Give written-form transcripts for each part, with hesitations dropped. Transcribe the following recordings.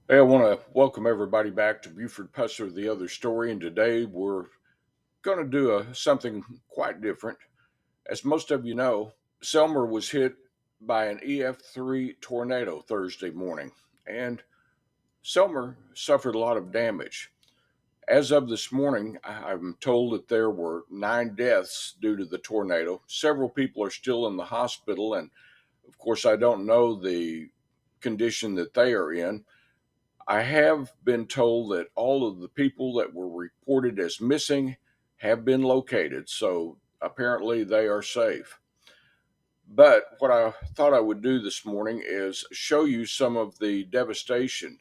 Hey, I want to welcome everybody back to Buford Pusser, the other story, and today we're going to do something quite different. As most of you know, Selmer was hit by an EF3 tornado Thursday morning, and Selmer suffered a lot of damage. As of this morning, I'm told that there were 9 deaths due to the tornado. Several people are still in the hospital, and of course, I don't know the condition that they are in. I have been told that all of the people that were reported as missing have been located, so apparently they are safe. But what I thought I would do this morning is show you some of the devastation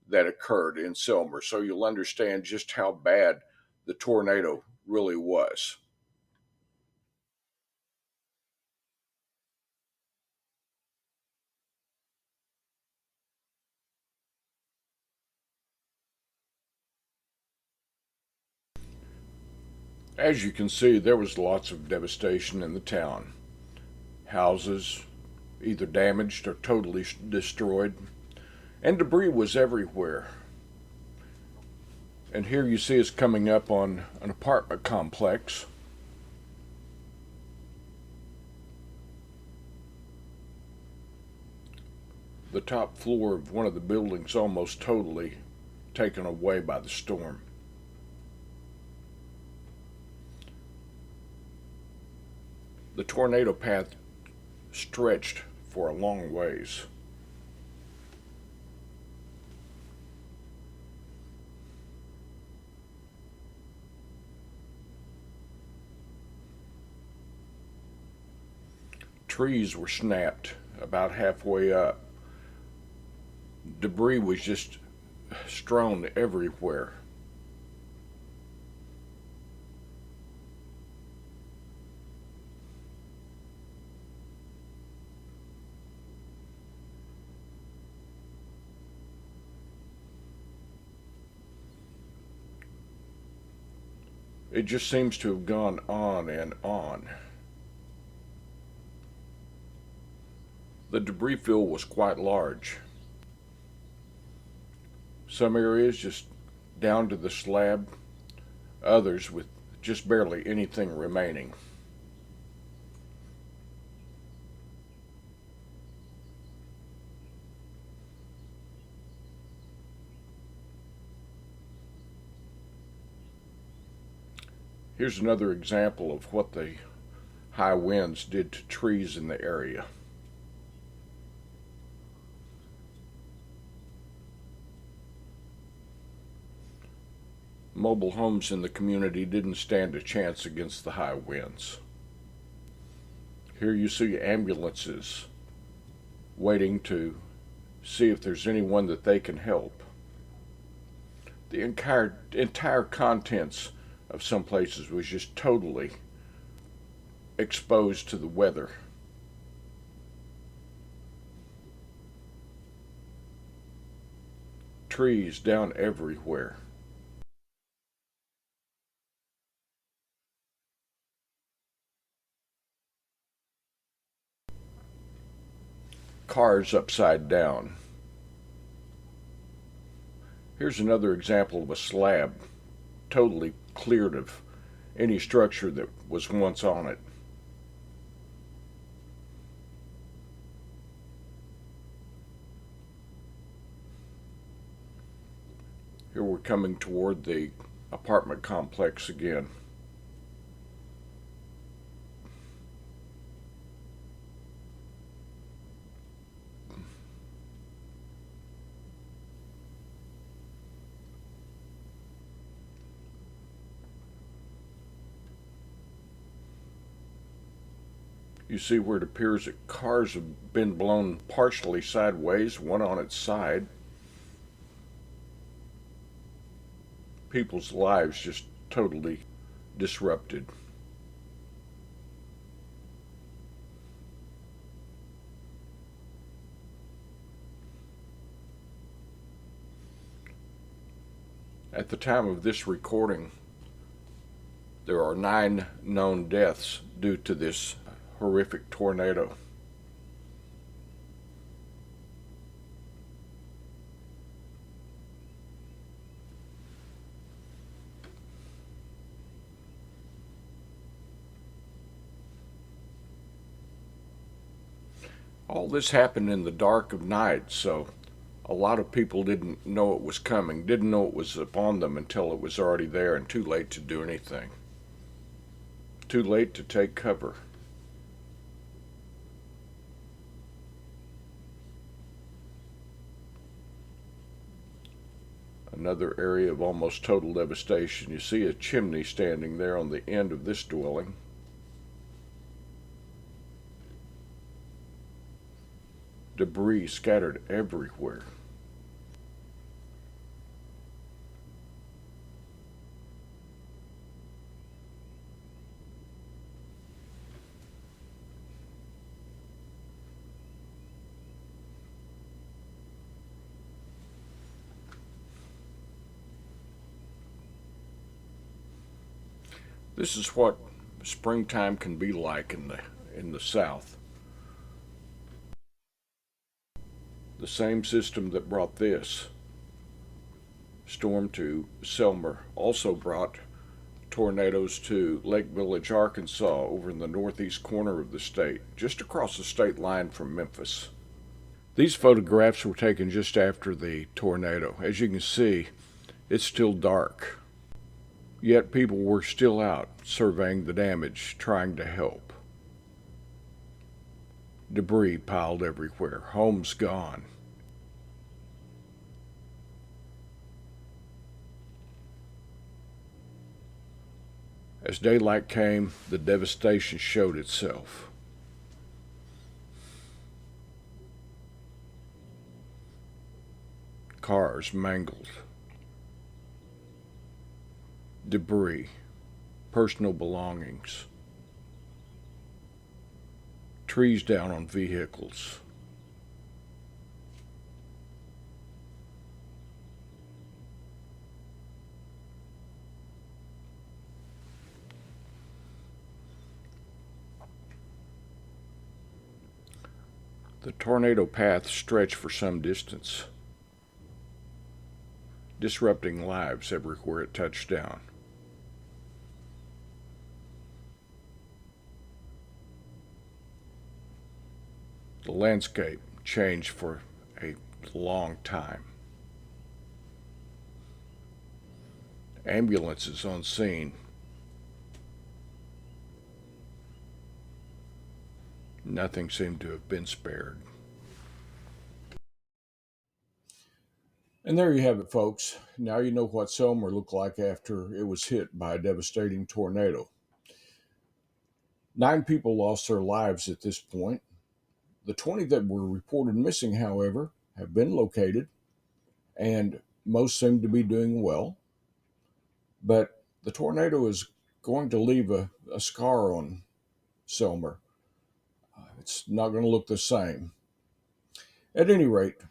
that occurred in Selmer so you'll understand just how bad the tornado really was. As you can see, there was lots of devastation in the town. Houses either damaged or totally destroyed, and debris was everywhere. And here you see us coming up on an apartment complex. The top floor of one of the buildings almost totally taken away by the storm. The tornado path stretched for a long ways. Trees were snapped about halfway up. Debris was just strewn everywhere. It just seems to have gone on and on. The debris field was quite large. Some areas just down to the slab, others with just barely anything remaining. Here's another example of what the high winds did to trees in the area. Mobile homes in the community didn't stand a chance against the high winds. Here you see ambulances waiting to see if there's anyone that they can help. The entire contents of some places was just totally exposed to the weather. Trees down everywhere. Cars upside down. Here's another example of a slab totally cleared of any structure that was once on it. Here we're coming toward the apartment complex again. You see where it appears that cars have been blown partially sideways, one on its side. People's lives just totally disrupted. At the time of this recording, there are 9 known deaths due to this horrific tornado. All this happened in the dark of night, so a lot of people didn't know it was coming, didn't know it was upon them until it was already there and too late to do anything. Too late to take cover. Another area of almost total devastation. You see a chimney standing there on the end of this dwelling. Debris scattered everywhere. This is what springtime can be like in the South. The same system that brought this storm to Selmer also brought tornadoes to Lake Village, Arkansas, over in the northeast corner of the state, just across the state line from Memphis. These photographs were taken just after the tornado. As you can see, it's still dark. Yet people were still out surveying the damage, trying to help. Debris piled everywhere, homes gone. As daylight came, the devastation showed itself. Cars mangled, debris, personal belongings, trees down on vehicles. The tornado path stretched for some distance, disrupting lives everywhere it touched down. The landscape changed for a long time. Ambulances on scene. Nothing seemed to have been spared. And there you have it, folks. Now you know what Selmer looked like after it was hit by a devastating tornado. 9 people lost their lives at this point. The 20 that were reported missing, however, have been located, and most seem to be doing well. But the tornado is going to leave a scar on Selmer. It's not going to look the same. At any rate,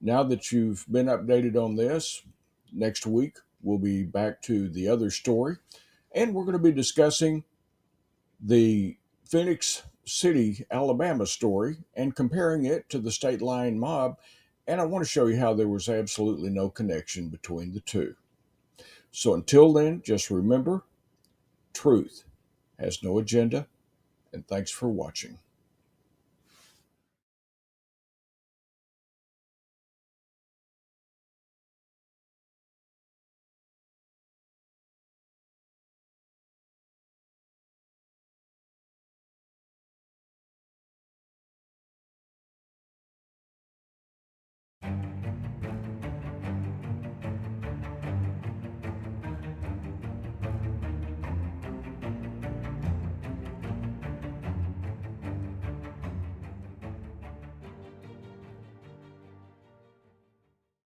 now that you've been updated on this, next week we'll be back to the other story, and we're going to be discussing the Phoenix City, Alabama story and comparing it to the State Line mob. And I want to show you how there was absolutely no connection between the two. So until then, just remember, truth has no agenda, and thanks for watching.